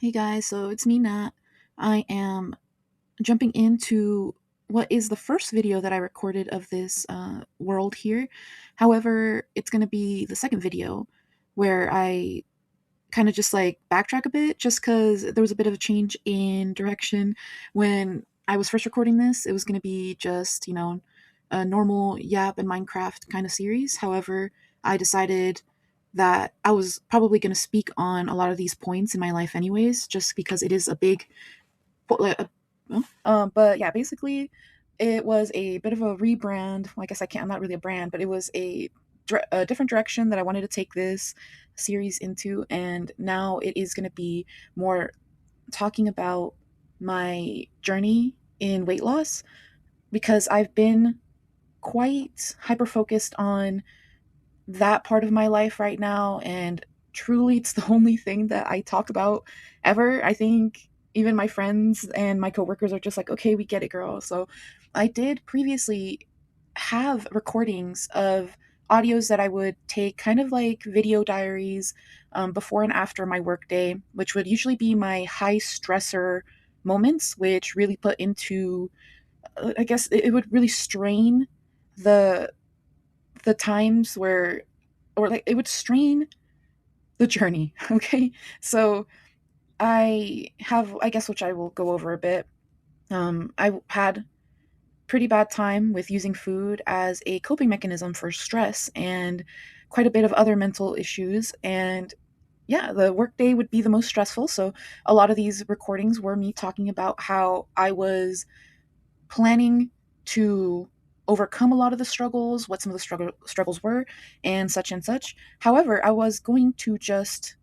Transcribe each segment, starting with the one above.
Hey guys, so it's me, Nat. I am jumping into what is the first video that I recorded of this world here. However, it's going to be the second video where I kind of just like backtrack a bit just because there was a bit of a change in direction. When I was first recording this, it was going to be just, a normal Yap and Minecraft kind of series. However, I decided that I was probably going to speak on a lot of these points in my life anyways, just because it is a big but yeah, basically, it was a bit of a rebrand. Well, I guess I'm not really a brand, but it was a different direction that I wanted to take this series into, and now it is going to be more talking about my journey in weight loss because I've been quite hyper focused on that part of my life right now, and truly it's the only thing that I talk about ever. I think even my friends and my coworkers are just like, okay, we get it, girl. So I did previously have recordings of audios that I would take, kind of like video diaries, before and after my workday, which would usually be my high stressor moments, which really put into, I guess it would really strain the times where, or like it would strain the journey. Okay, so I have, I guess, which I will go over a bit. I had pretty bad time with using food as a coping mechanism for stress and quite a bit of other mental issues. And yeah, the workday would be the most stressful. So a lot of these recordings were me talking about how I was planning to overcome a lot of the struggles, what some of the struggles were, and such and such. However, I was going to just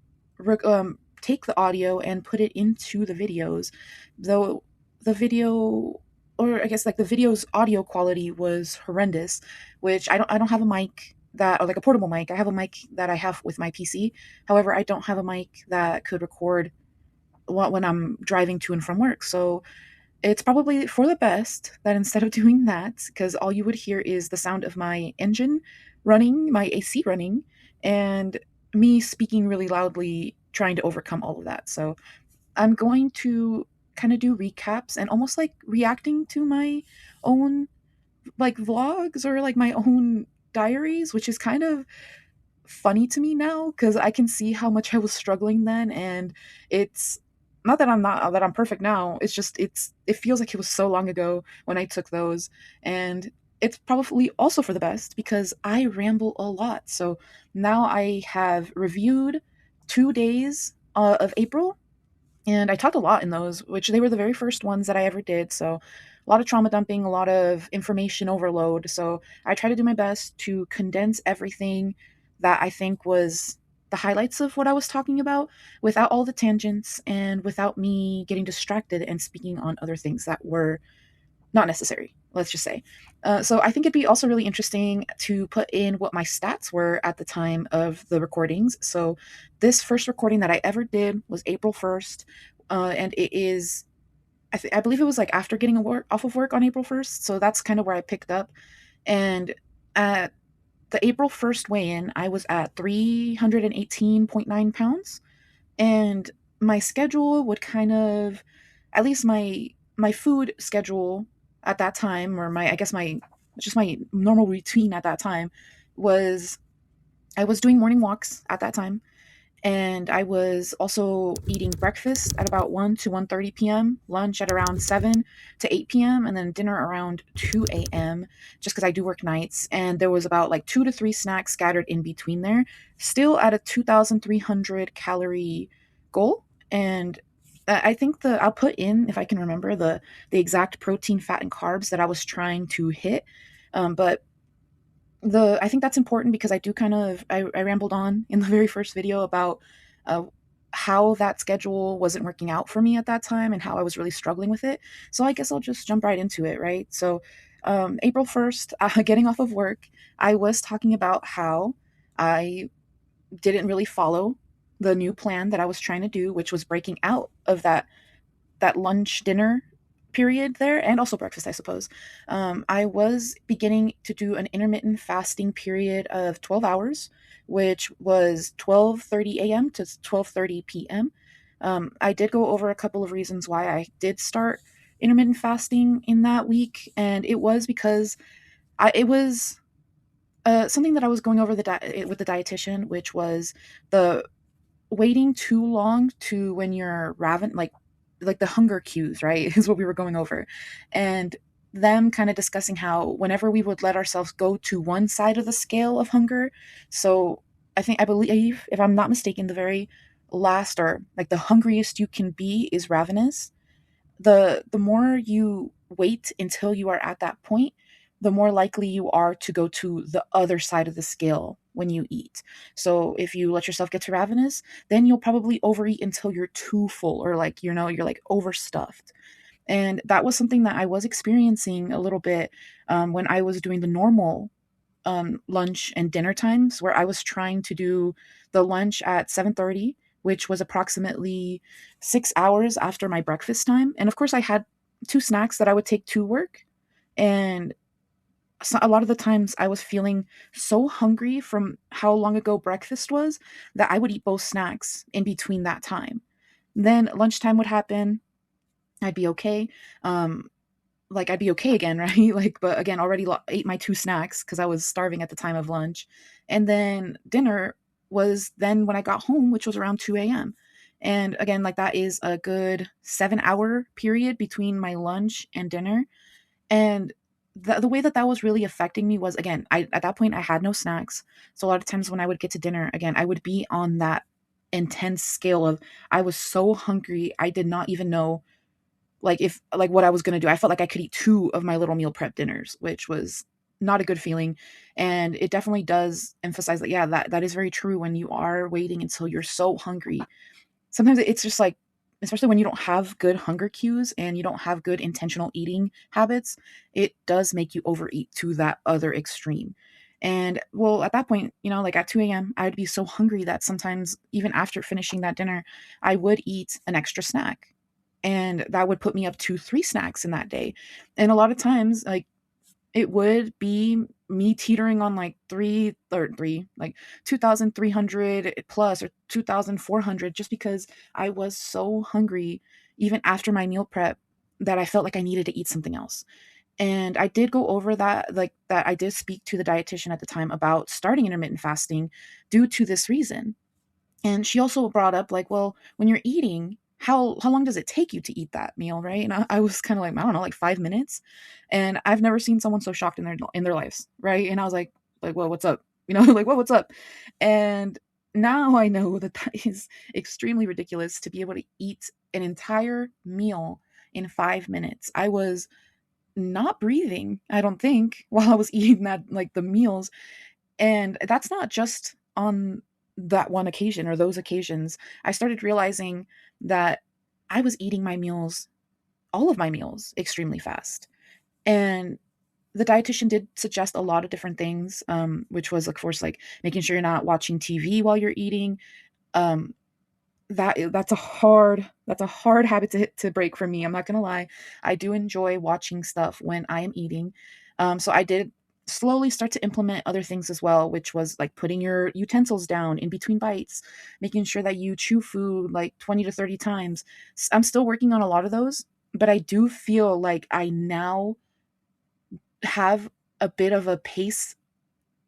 take the audio and put it into the videos, though the video, or I guess like the video's audio quality was horrendous, which I don't have a mic that, or like a portable mic. I have a mic that I have with my PC. However, I don't have a mic that could record when I'm driving to and from work. So it's probably for the best that instead of doing that, because all you would hear is the sound of my engine running, my AC running, and me speaking really loudly, trying to overcome all of that. So I'm going to kind of do recaps and almost like reacting to my own like vlogs or like my own diaries, which is kind of funny to me now because I can see how much I was struggling then, and it's not that I'm perfect now. It's just it feels like it was so long ago when I took those, and it's probably also for the best because I ramble a lot. So now I have reviewed 2 days of April, and I talked a lot in those, which they were the very first ones that I ever did. So a lot of trauma dumping, a lot of information overload. So I try to do my best to condense everything that I think was the highlights of what I was talking about without all the tangents and without me getting distracted and speaking on other things that were not necessary, let's just say. So I think it'd be also really interesting to put in what my stats were at the time of the recordings. So this first recording that I ever did was April 1st, and it is, I believe it was like after getting off of work on April 1st. So that's kind of where I picked up. And at the April 1st weigh-in, I was at 318.9 pounds. And my schedule would kind of, at least my food schedule at that time, or my, I guess my, just my normal routine at that time was, I was doing morning walks at that time, and I was also eating breakfast at about 1 to 1:30 p.m., lunch at around 7 to 8 p.m., and then dinner around 2 a.m., just because I do work nights. And there was about like 2 to 3 snacks scattered in between there, still at a 2,300 calorie goal. And I think I'll put in, if I can remember, the exact protein, fat, and carbs that I was trying to hit. But I think that's important because I do kind of I rambled on in the very first video about uh, how that schedule wasn't working out for me at that time and how I was really struggling with it. So I guess I'll just jump right into it, right? So April 1st, getting off of work, I was talking about how I didn't really follow the new plan that I was trying to do, which was breaking out of that lunch dinner period there, and also breakfast, I suppose. I was beginning to do an intermittent fasting period of 12 hours, which was 12:30 a.m. to 12:30 p.m. I did go over a couple of reasons why I did start intermittent fasting in that week, and it was because it was something that I was going over with the dietitian, which was the waiting too long to when you're like the hunger cues, right? Is what we were going over. And them kind of discussing how whenever we would let ourselves go to one side of the scale of hunger, so I believe, if I'm not mistaken, the very last, or like the hungriest you can be is ravenous. The more you wait until you are at that point, the more likely you are to go to the other side of the scale when you eat. So if you let yourself get to ravenous, then you'll probably overeat until you're too full, or like, you're like overstuffed. And that was something that I was experiencing a little bit when I was doing the normal lunch and dinner times, where I was trying to do the lunch at 7:30, which was approximately 6 hours after my breakfast time. And of course, I had two snacks that I would take to work. And so a lot of the times I was feeling so hungry from how long ago breakfast was that I would eat both snacks in between that time. Then lunchtime would happen. I'd be okay. Um, like I'd be okay again, right? Like, but again, already ate my two snacks because I was starving at the time of lunch. And then dinner was then when I got home, which was around 2 a.m. And again, like that is a good 7 hour period between my lunch and dinner. And the way that that was really affecting me was, again, at that point I had no snacks. So a lot of times when I would get to dinner, again, I would be on that intense scale of, I was so hungry, I did not even know like if like what I was going to do. I felt like I could eat two of my little meal prep dinners, which was not a good feeling. And it definitely does emphasize that, yeah, that is very true. When you are waiting until you're so hungry, sometimes it's just like, especially when you don't have good hunger cues and you don't have good intentional eating habits, it does make you overeat to that other extreme. And well, at that point, like at 2 a.m., I'd be so hungry that sometimes even after finishing that dinner, I would eat an extra snack. And that would put me up to three snacks in that day. And a lot of times, like, it would be me teetering on like like 2,300 plus or 2,400, just because I was so hungry, even after my meal prep, that I felt like I needed to eat something else. And I did go over that, like that I did speak to the dietitian at the time about starting intermittent fasting due to this reason. And she also brought up, like, well, when you're eating, how long does it take you to eat that meal, right? And I was kind of like, I don't know, like 5 minutes. And I've never seen someone so shocked in their lives, right? And I was like, well, what's up? Like, well, what's up? And now I know that that is extremely ridiculous, to be able to eat an entire meal in 5 minutes. I was not breathing, I don't think, while I was eating that, like the meals. And that's not just on that one occasion or those occasions. I started realizing that I was eating my meals, all of my meals, extremely fast. And the dietitian did suggest a lot of different things, which was, of course, like making sure you're not watching TV while you're eating. Um, that's a hard habit to break for me. I'm not gonna lie. I do enjoy watching stuff when I am eating. So I did slowly start to implement other things as well, which was like putting your utensils down in between bites, making sure that you chew food like 20 to 30 times. I'm still working on a lot of those, but I do feel like I now have a bit of a pace,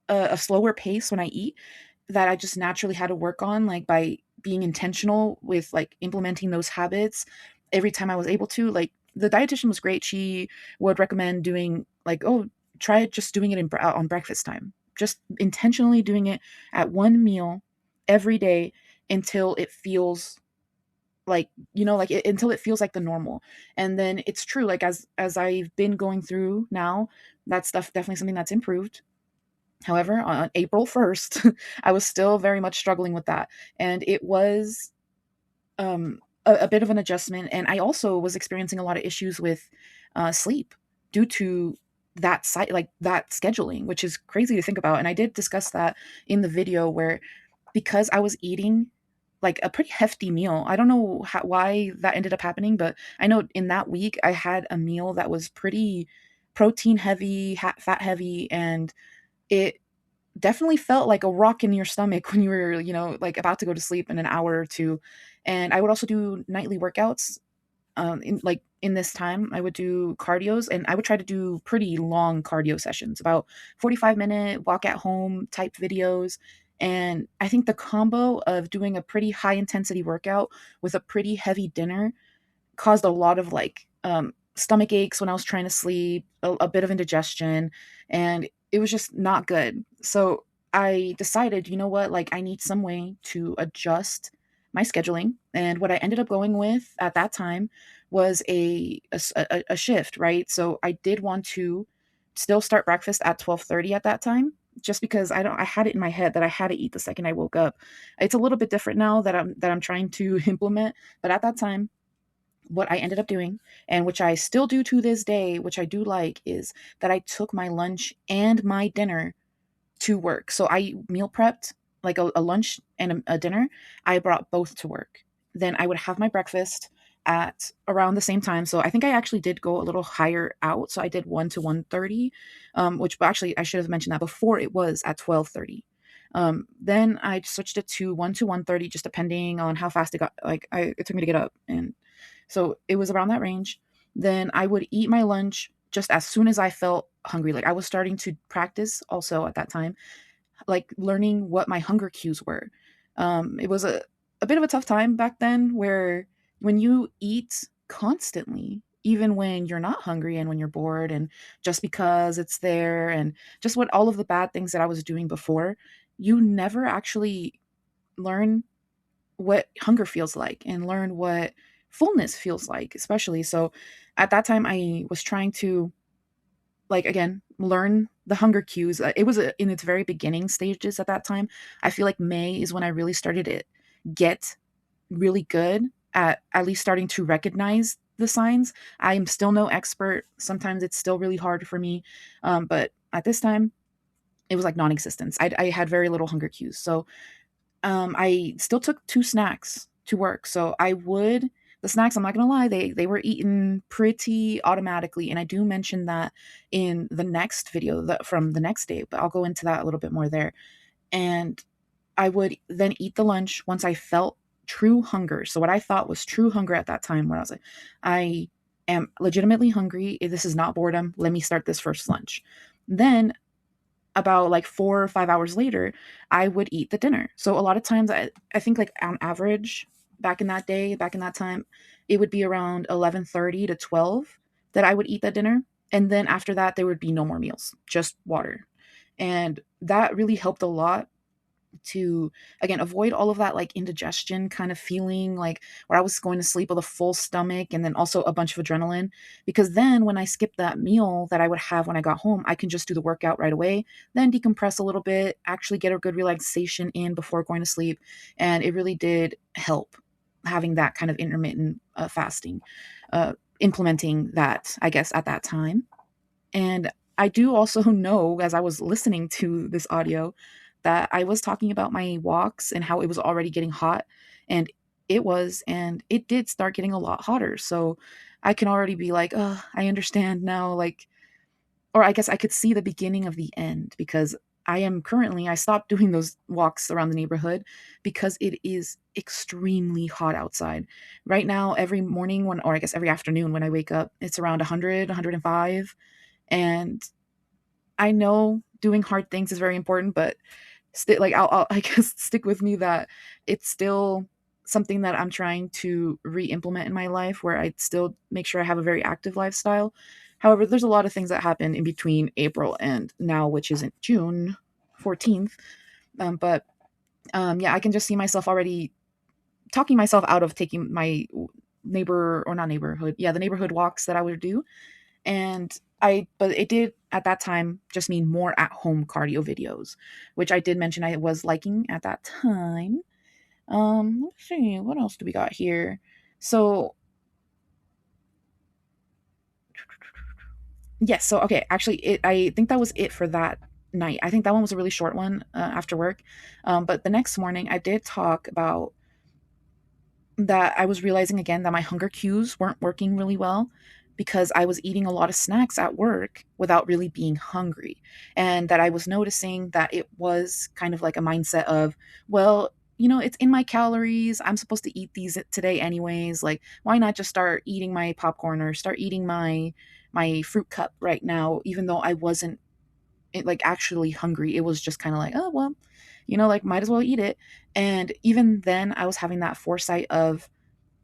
a slower pace when I eat, that I just naturally had to work on, like by being intentional with like implementing those habits every time I was able to. Like the dietitian was great. She would recommend doing like, oh, try it, just doing it on breakfast time. Just intentionally doing it at one meal every day until it feels like, until it feels like the normal. And then it's true, like as I've been going through now, that stuff definitely something that's improved. However, on April 1st, I was still very much struggling with that. And it was a bit of an adjustment. And I also was experiencing a lot of issues with sleep due to that site, like that scheduling, which is crazy to think about. And I did discuss that in the video, where because I was eating like a pretty hefty meal, I don't know why that ended up happening, but I know in that week I had a meal that was pretty protein heavy, fat heavy, and it definitely felt like a rock in your stomach when you were, like about to go to sleep in an hour or two. And I would also do nightly workouts. In this time, I would do cardios, and I would try to do pretty long cardio sessions, about 45-minute walk at home type videos. And I think the combo of doing a pretty high intensity workout with a pretty heavy dinner caused a lot of stomach aches when I was trying to sleep, a bit of indigestion, and it was just not good. So I decided, you know what, like I need some way to adjust my scheduling. And what I ended up going with at that time was a shift, right? So I did want to still start breakfast at 12:30 at that time, just because I had it in my head that I had to eat the second I woke up. It's a little bit different now that I'm trying to implement, but at that time, what I ended up doing, and which I still do to this day, which I do like, is that I took my lunch and my dinner to work. So I meal prepped like a lunch and a dinner. I brought both to work. Then I would have my breakfast at around the same time. So I think I actually did go a little higher out. So I did 1 to 1:30, which actually I should have mentioned that before. It was at 12:30. Then I switched it to 1 to 1:30, just depending on how fast it got. It took me to get up, and so it was around that range. Then I would eat my lunch just as soon as I felt hungry. Like I was starting to practice also at that time, like learning what my hunger cues were. It was a bit of a tough time back then where when you eat constantly, even when you're not hungry and when you're bored, and just because it's there, and just what all of the bad things that I was doing before, you never actually learn what hunger feels like and learn what fullness feels like, especially. So at that time, I was trying to, like, again, learn the hunger cues. It was in its very beginning stages at that time. I feel like May is when I really started to get really good at least starting to recognize the signs. I'm still no expert. Sometimes it's still really hard for me. But at this time, it was like non-existence. I had very little hunger cues. So I still took 2 snacks to work. So the snacks, I'm not gonna lie, they were eaten pretty automatically, and I do mention that in the next video from the next day, but I'll go into that a little bit more there. And I would then eat the lunch once I felt true hunger. So what I thought was true hunger at that time, where I was like, I am legitimately hungry. This is not boredom. Let me start this first lunch. Then about like 4 or 5 hours later, I would eat the dinner. So a lot of times, I think like on average, back in that time, it would be around 11:30 to 12 that I would eat that dinner. And then after that, there would be no more meals, just water. And that really helped a lot to, again, avoid all of that like indigestion kind of feeling, like where I was going to sleep with a full stomach and then also a bunch of adrenaline. Because then when I skipped that meal that I would have when I got home, I can just do the workout right away, then decompress a little bit, actually get a good relaxation in before going to sleep. And it really did help having that kind of intermittent fasting, implementing that, I guess, at that time. And I do also know, as I was listening to this audio, that I was talking about my walks and how it was already getting hot. And and it did start getting a lot hotter. So I can already be like, oh, I understand now. Like, or I guess I could see the beginning of the end, because I stopped doing those walks around the neighborhood because it is extremely hot outside. Right now, every morning or I guess every afternoon when I wake up, it's around 100, 105. And I know doing hard things is very important, but I'll I guess stick with me that it's still something that I'm trying to re-implement in my life, where I still make sure I have a very active lifestyle. However, there's a lot of things that happen in between April and now, which isn't June 14th. But yeah, I can just see myself already talking myself out of taking my neighbor, or not neighborhood, yeah, the neighborhood walks that I would do. And but it did at that time just mean more at home cardio videos, which I did mention I was liking at that time. Let's see, what else do we got here? So, yes, so okay, actually, I think that was it for that night. I think that one was a really short one after work. But the next morning, I did talk about that I was realizing again that my hunger cues weren't working really well, because I was eating a lot of snacks at work without really being hungry. And that I was noticing that it was kind of like a mindset of, well, it's in my calories. I'm supposed to eat these today anyways. Like, why not just start eating my popcorn or start eating my fruit cup right now, even though I wasn't like actually hungry. It was just kind of like, oh, well, like might as well eat it. And even then I was having that foresight of,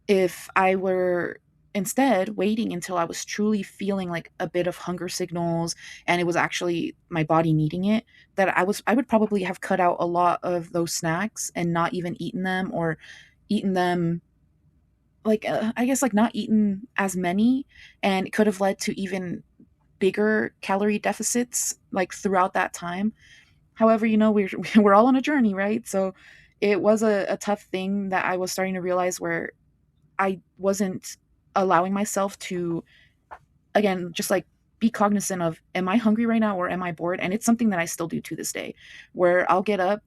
if I were instead waiting until I was truly feeling like a bit of hunger signals and it was actually my body needing it, that I would probably have cut out a lot of those snacks and not even eaten them, or eaten them like I guess like not eaten as many, and it could have led to even bigger calorie deficits like throughout that time. However, we're all on a journey, right? So it was a tough thing that I was starting to realize, where I wasn't allowing myself to, again, just like be cognizant of, am I hungry right now or am I bored? And it's something that I still do to this day, where I'll get up,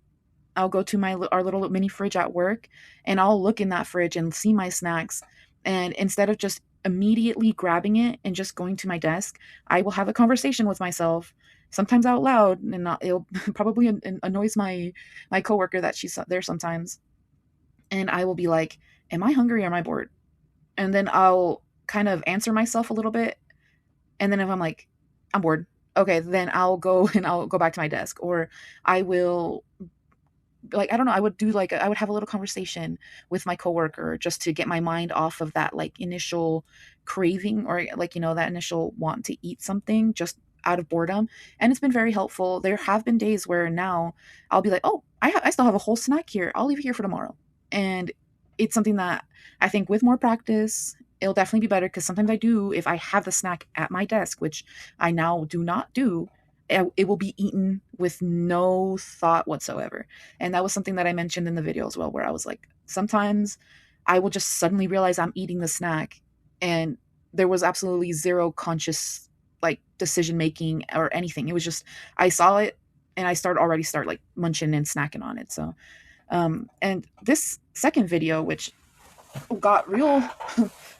I'll go to our little mini fridge at work, and I'll look in that fridge and see my snacks. And instead of just immediately grabbing it and just going to my desk, I will have a conversation with myself, sometimes out loud, and not, it'll probably annoys my coworker that she's there sometimes. And I will be like, am I hungry or am I bored? And then I'll kind of answer myself a little bit. And then if I'm like, I'm bored, okay, then I'll go and I'll go back to my desk. Or I will, like, I don't know, I would do like I would have a little conversation with my coworker just to get my mind off of that like initial craving, or like that initial want to eat something just out of boredom. And it's been very helpful. There have been days where now I'll be like, oh, I still have a whole snack here, I'll leave it here for tomorrow. And it's something that I think with more practice it'll definitely be better, because sometimes I do, if I have the snack at my desk, which I now do not do, it will be eaten with no thought whatsoever. And that was something that I mentioned in the video as well, where I was like, sometimes I will just suddenly realize I'm eating the snack, and there was absolutely zero conscious like decision making or anything. It was just, I saw it and I start like munching and snacking on it. So and this second video, which got real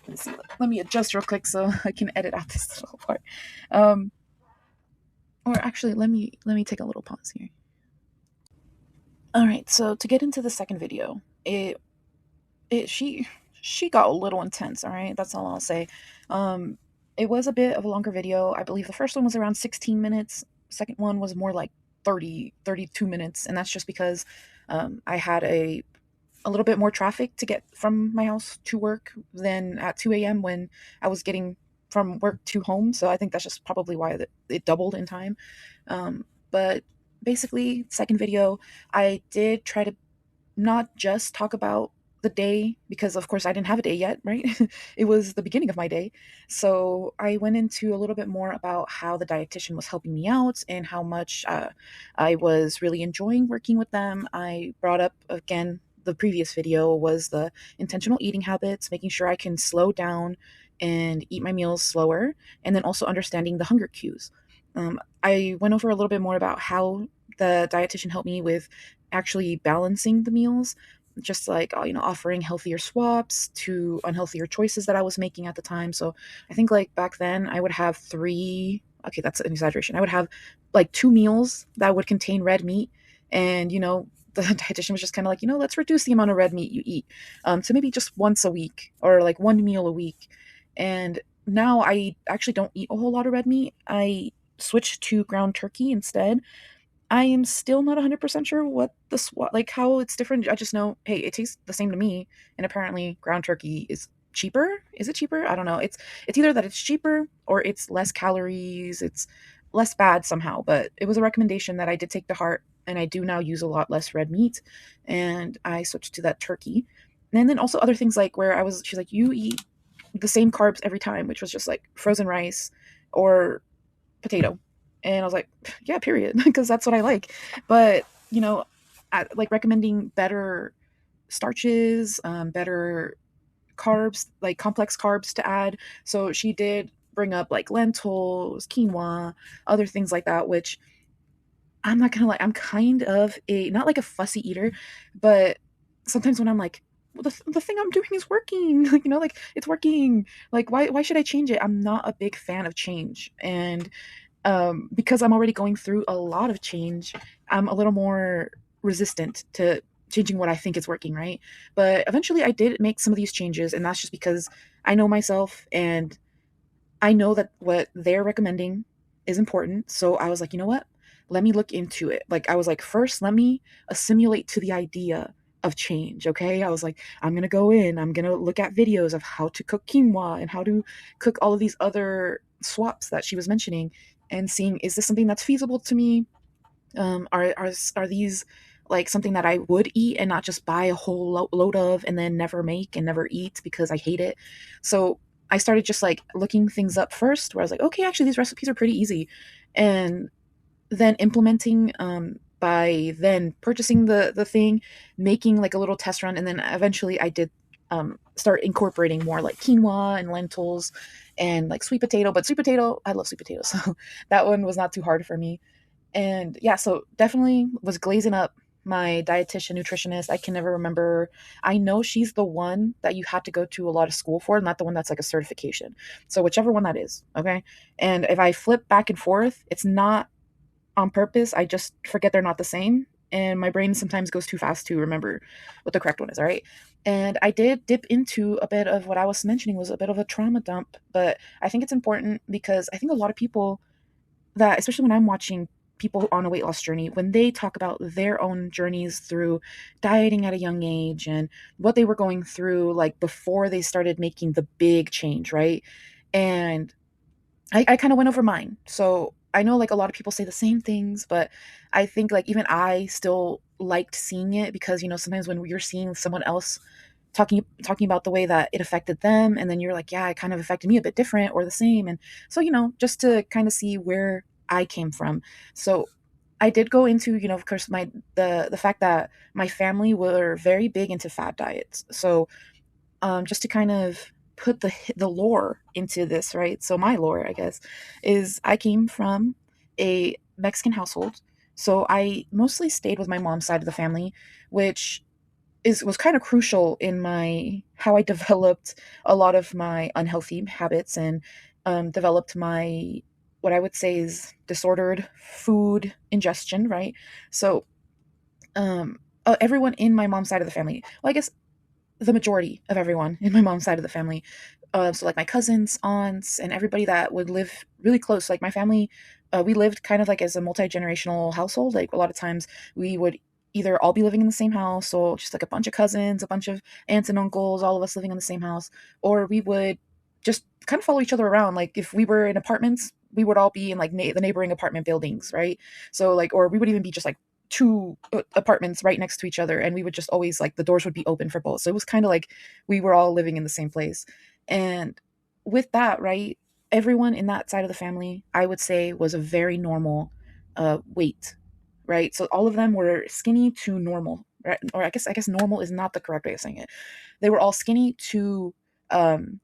let's see, let me adjust real quick so I can edit out this little part. um or actually, let me take a little pause here. All right, so to get into the second video, it she got a little intense. All right, that's all I'll say. um it was a bit of a longer video. I believe the first one was around 16 minutes. Second one was more like 32 minutes, and that's just because I had a little bit more traffic to get from my house to work than at 2 a.m. when I was getting from work to home. So I think that's just probably why it doubled in time. But basically, second video, I did try to not just talk about the day, because of course I didn't have a day yet, right? It was the beginning of my day. So I went into a little bit more about how the dietitian was helping me out and how much I was really enjoying working with them. I brought up again, the previous video was the intentional eating habits, making sure I can slow down and eat my meals slower, and then also understanding the hunger cues. I went over a little bit more about how the dietitian helped me with actually balancing the meals, just like offering healthier swaps to unhealthier choices that I was making at the time. So I think like back then I would have three, okay, that's an exaggeration, I would have like two meals that would contain red meat, and the dietitian was just kind of like, let's reduce the amount of red meat you eat to maybe just once a week, or like one meal a week. And now I actually don't eat a whole lot of red meat. I switched to ground turkey instead. I am still not 100% sure what like how it's different. I just know, hey, it tastes the same to me, and apparently ground turkey is cheaper. Is it cheaper? I don't know. It's either that it's cheaper or it's less calories, it's less bad somehow, but it was a recommendation that I did take to heart, and I do now use a lot less red meat, and I switched to that turkey. And then also other things like where she's like, you eat the same carbs every time, which was just like frozen rice or potato. And I was like, yeah, period, because that's what I like. But, like recommending better starches, better carbs, like complex carbs to add. So she did bring up like lentils, quinoa, other things like that, which I'm not gonna lie, I'm kind of not like a fussy eater, but sometimes when I'm like, the thing I'm doing is working. Like, like it's working. Like, why should I change it? I'm not a big fan of change. And because I'm already going through a lot of change, I'm a little more resistant to changing what I think is working, right? But eventually I did make some of these changes, and that's just because I know myself and I know that what they're recommending is important. So I was like, you know what? Let me look into it. Like, I was like, first, let me assimilate to the idea of change. Okay. I was like, I'm going to go in, I'm going to look at videos of how to cook quinoa and how to cook all of these other swaps that she was mentioning and seeing, is this something that's feasible to me? Are these like something that I would eat and not just buy a whole load of and then never make and never eat because I hate it? So I started just like looking things up first, where I was like, okay, actually these recipes are pretty easy, and then implementing, by then purchasing the thing, making like a little test run, and then eventually I did start incorporating more like quinoa and lentils and like sweet potato. But sweet potato, I love sweet potatoes, so that one was not too hard for me. And yeah, so definitely was glazing up my dietitian nutritionist. I can never remember. I know she's the one that you have to go to a lot of school for, not the one that's like a certification. So whichever one that is, okay? And if I flip back and forth, it's not on purpose. I just forget they're not the same. And my brain sometimes goes too fast to remember what the correct one is, all right? And I did dip into a bit of what I was mentioning was a bit of a trauma dump, but I think it's important because I think a lot of people that, especially when I'm watching people on a weight loss journey, when they talk about their own journeys through dieting at a young age and what they were going through, like before they started making the big change, right? And I kind of went over mine. So I know like a lot of people say the same things, but I think like even I still liked seeing it because, sometimes when you're seeing someone else talking about the way that it affected them, and then you're like, yeah, it kind of affected me a bit different or the same. And so, just to kind of see where I came from. So I did go into, of course, the fact that my family were very big into fad diets. So just to kind of put the lore into this, right? So my lore, I guess, is I came from a Mexican household. So I mostly stayed with my mom's side of the family, which was kind of crucial in my how I developed a lot of my unhealthy habits, and developed my, what I would say is, disordered food ingestion, right? So everyone in my mom's side of the family, well, I guess the majority of everyone in my mom's side of the family, so like my cousins, aunts, and everybody that would live really close, like my family, we lived kind of like as a multi-generational household. Like a lot of times we would either all be living in the same house, so just like a bunch of cousins, a bunch of aunts and uncles, all of us living in the same house, or we would just kind of follow each other around. Like if we were in apartments, we would all be in like the neighboring apartment buildings, right? So like, or we would even be just like two apartments right next to each other, and we would just always, like, the doors would be open for both, so it was kind of like we were all living in the same place. And with that, right, everyone in that side of the family, I would say, was a very normal weight, right? So all of them were skinny to normal, right? Or I guess normal is not the correct way of saying it. They were all skinny to um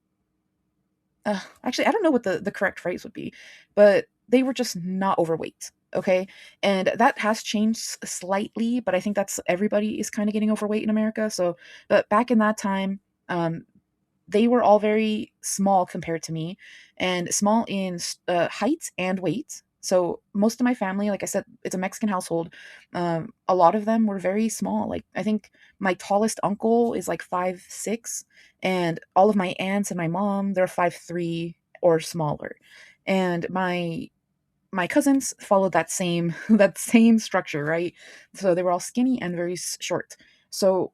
actually, I don't know what the correct phrase would be, but they were just not overweight. Okay. And that has changed slightly, but I think that's, everybody is kind of getting overweight in America. So, but back in that time, um, they were all very small compared to me, and small in height and weight. So most of my family, like I said, it's a Mexican household. A lot of them were very small. Like I think my tallest uncle is like 5'6", and all of my aunts and my mom, they're 5'3" or smaller. And my cousins followed that same that same structure, right? So they were all skinny and very short. So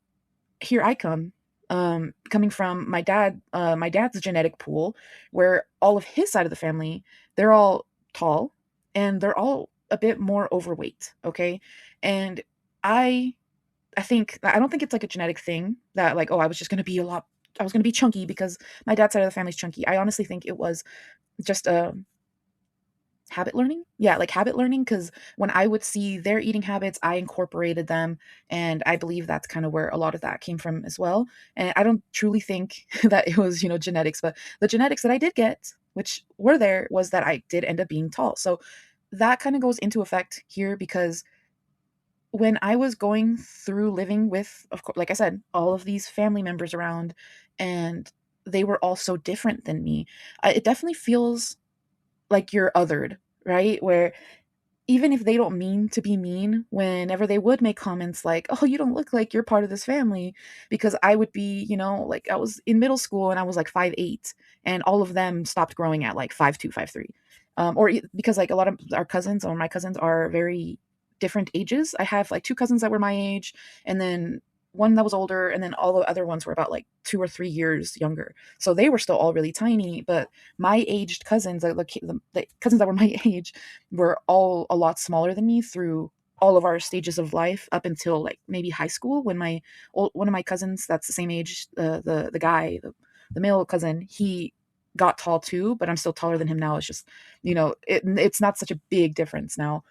here I come, coming from my dad's genetic pool, where all of his side of the family, they're all tall and they're all a bit more overweight. Okay. And I, I don't think it's like a genetic thing that, like, oh, I was going to be chunky because my dad's side of the family's chunky. I honestly think it was just a habit learning. Yeah, like habit learning, because when I would see their eating habits, I incorporated them, and I believe that's kind of where a lot of that came from as well. And I don't truly think that it was, genetics, but the genetics that I did get, which were there, was that I did end up being tall. So that kind of goes into effect here because when I was going through living with, of course, like I said, all of these family members around, and they were all so different than me, it definitely feels like you're othered, right? Where even if they don't mean to be mean, whenever they would make comments like, "Oh, you don't look like you're part of this family," because I would be, like I was in middle school and I was like 5'8", and all of them stopped growing at like 5'2", 5'3", because like a lot of our cousins or my cousins are very different ages. I have like two cousins that were my age, and then one that was older, and then all the other ones were about like 2 or 3 years younger. So they were still all really tiny, but my aged cousins, the cousins that were my age, were all a lot smaller than me through all of our stages of life up until like maybe high school, when one of my cousins that's the same age, the guy, the male cousin, he got tall too, but I'm still taller than him now. It's just, it's not such a big difference now.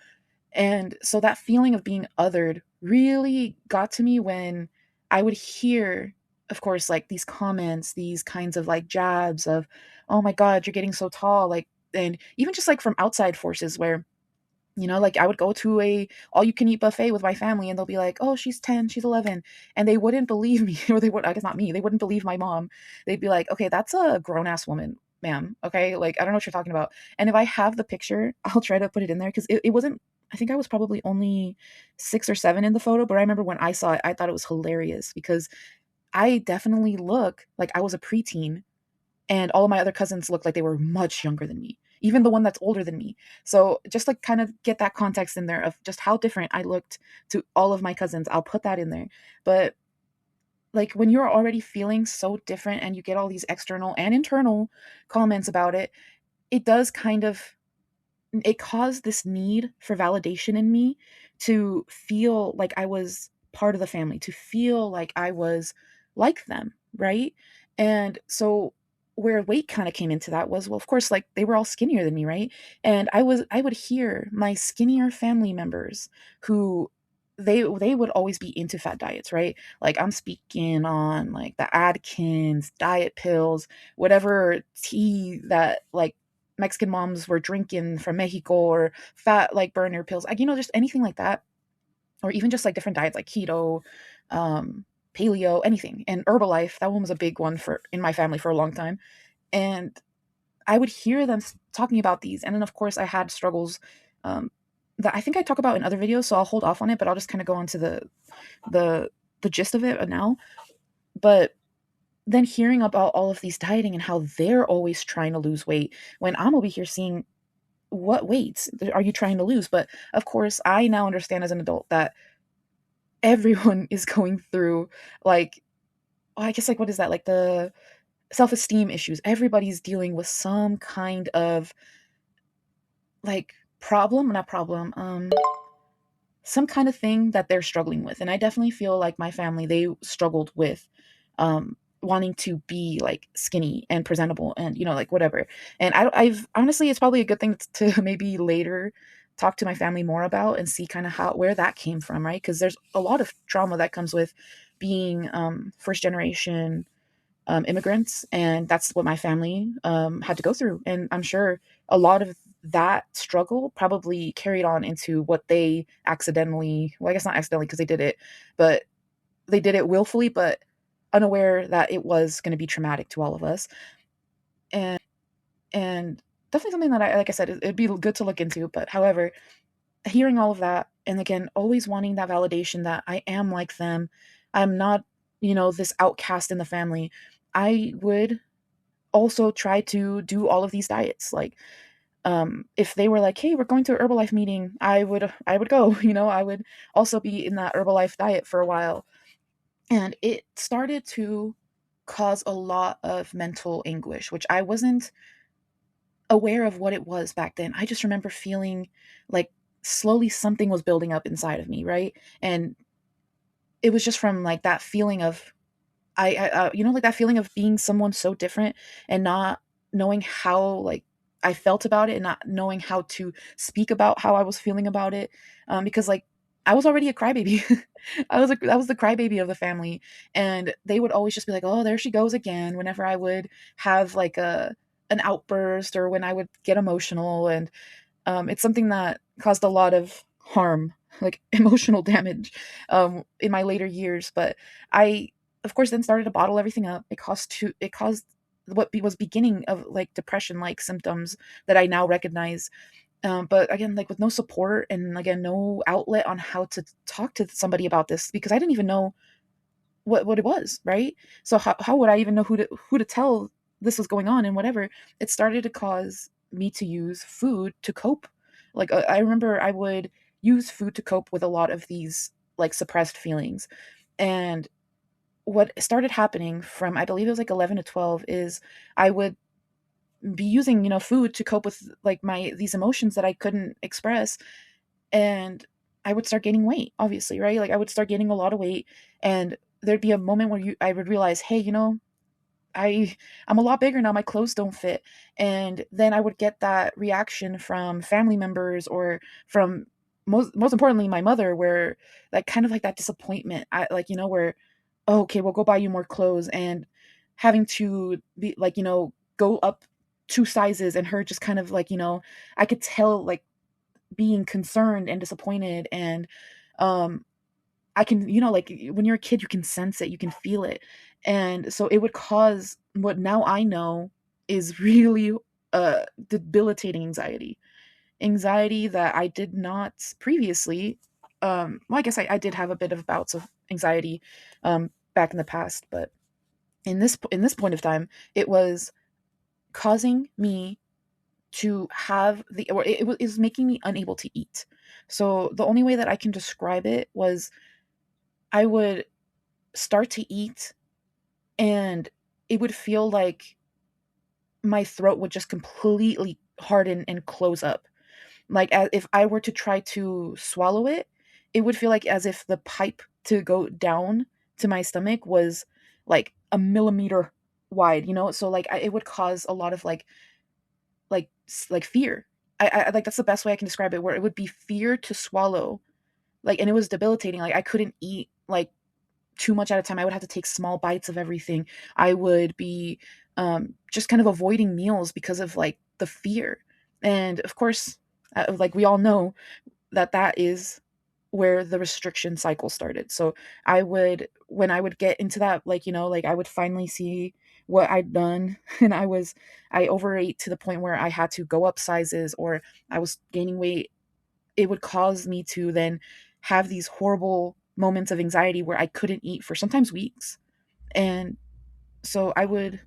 And so that feeling of being othered really got to me when I would hear, of course, like these comments, these kinds of like jabs of, "Oh my God, you're getting so tall." Like, and even just like from outside forces where, like I would go to a all you can eat buffet with my family, and they'll be like, "Oh, she's 10, she's 11." And they wouldn't believe me, or they would, I guess not me, they wouldn't believe my mom. They'd be like, "Okay, that's a grown ass woman, ma'am. Okay. Like, I don't know what you're talking about." And if I have the picture, I'll try to put it in there because it wasn't, I think I was probably only 6 or 7 in the photo, but I remember when I saw it, I thought it was hilarious because I definitely look like I was a preteen, and all of my other cousins looked like they were much younger than me, even the one that's older than me. So just like kind of get that context in there of just how different I looked to all of my cousins. I'll put that in there. But like when you're already feeling so different and you get all these external and internal comments about it, it does kind of, it caused this need for validation in me to feel like I was part of the family, to feel like I was like them, right? And so where weight kind of came into that was, well, of course, like they were all skinnier than me, right? And I would hear my skinnier family members who they would always be into fat diets, right? Like I'm speaking on like the Atkins diet pills, whatever tea that like Mexican moms were drinking from Mexico, or fat like burner pills, like, just anything like that, or even just like different diets like keto, um, paleo, anything. And Herbalife, that one was a big one for in my family for a long time. And I would hear them talking about these, and then of course I had struggles um, that I think I talk about in other videos, so I'll hold off on it, but I'll just kind of go on to the the gist of it now. But then hearing about all of these dieting and how they're always trying to lose weight when I'm over here seeing what weights are you trying to lose? But of course, I now understand as an adult that everyone is going through like, I guess like what is that? Like the self-esteem issues. Everybody's dealing with some kind of like problem, not problem, some kind of thing that they're struggling with. And I definitely feel like my family, they struggled with wanting to be like skinny and presentable and, like whatever. And I've honestly, it's probably a good thing to maybe later talk to my family more about and see kind of where that came from, right? Because there's a lot of trauma that comes with being first generation immigrants, and that's what my family had to go through. And I'm sure a lot of that struggle probably carried on into what they accidentally, well, I guess not accidentally because they did it, but they did it willfully, but unaware that it was going to be traumatic to all of us. And definitely something that I, like I said, it'd be good to look into. But however, hearing all of that, and again, always wanting that validation that I am like them, I'm not, this outcast in the family, I would also try to do all of these diets. Like, if they were like, "Hey, we're going to a Herbalife meeting," I would go. I would also be in that Herbalife diet for a while, and it started to cause a lot of mental anguish, which I wasn't aware of what it was back then. I just remember feeling like slowly something was building up inside of me, right? And it was just from like that feeling of like that feeling of being someone so different and not knowing how like I felt about it, and not knowing how to speak about how I was feeling about it, because like I was already a crybaby. I was the crybaby of the family, and they would always just be like, "Oh, there she goes again," whenever I would have like an outburst or when I would get emotional. And it's something that caused a lot of harm like emotional damage in my later years. But I, of course, then started to bottle everything up. It caused what was beginning of like depression like symptoms that I now recognize. But again, like with no support and again no outlet on how to talk to somebody about this, because I didn't even know what it was, right? So how would I even know who to tell this was going on and whatever? It started to cause me to use food to cope. Like I remember I would use food to cope with a lot of these like suppressed feelings. And what started happening from, I believe it was like 11 to 12, is I would be using, food to cope with like my these emotions that I couldn't express. And I would start gaining weight, obviously, right? Like I would start gaining a lot of weight, and there'd be a moment where I would realize, hey, I I'm a lot bigger now. My clothes don't fit, and then I would get that reaction from family members or from most importantly my mother, where like kind of like that disappointment. I like where, oh, okay, we'll go buy you more clothes, and having to be like go up 2 sizes, and her just kind of like I could tell like being concerned and disappointed. And um I can, like when you're a kid, you can sense it, you can feel it. And so it would cause what now I know is really debilitating anxiety that I did not previously. Well, I guess I did have a bit of bouts of anxiety back in the past, but in this point of time, it was causing me to have the or it was making me unable to eat. So the only way that I can describe it was I would start to eat, and it would feel like my throat would just completely harden and close up. Like as if I were to try to swallow it, it would feel like as if the pipe to go down to my stomach was like a millimeter wide. So like it would cause a lot of like fear. I like that's the best way I can describe it, where it would be fear to swallow, like, and it was debilitating. Like I couldn't eat like too much at a time. I would have to take small bites of everything. I would be just kind of avoiding meals because of like the fear. And of course, like we all know that is where the restriction cycle started. So when I would get into that, like, like I would finally see what I'd done and I overate to the point where I had to go up sizes or I was gaining weight. It would cause me to then have these horrible moments of anxiety where I couldn't eat for sometimes weeks. And so I would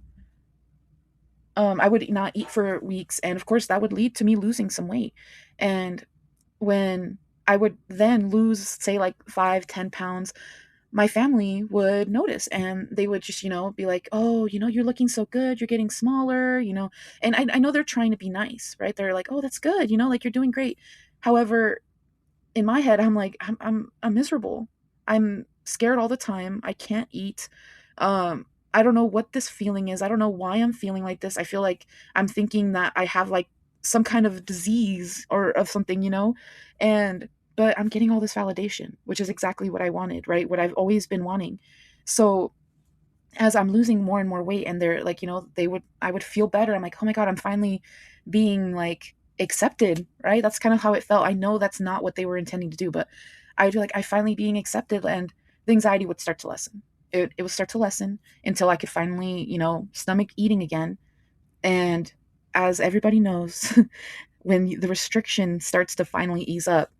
not eat for weeks, and of course that would lead to me losing some weight. And when I would then lose, say, like 5, 10 pounds, my family would notice and they would just, be like, oh, you're looking so good. You're getting smaller. And I know they're trying to be nice, right? They're like, oh, that's good. Like you're doing great. However, in my head, I'm like, I'm miserable. I'm scared all the time. I can't eat. I don't know what this feeling is. I don't know why I'm feeling like this. I feel like I'm thinking that I have like some kind of disease or of something. And but I'm getting all this validation, which is exactly what I wanted, right? What I've always been wanting. So as I'm losing more and more weight, and they're like, I would feel better. I'm like, oh my God, I'm finally being like accepted, right? That's kind of how it felt. I know that's not what they were intending to do, but I'd be like, I finally being accepted, and the anxiety would start to lessen. It would start to lessen until I could finally, stomach eating again. And as everybody knows, when the restriction starts to finally ease up,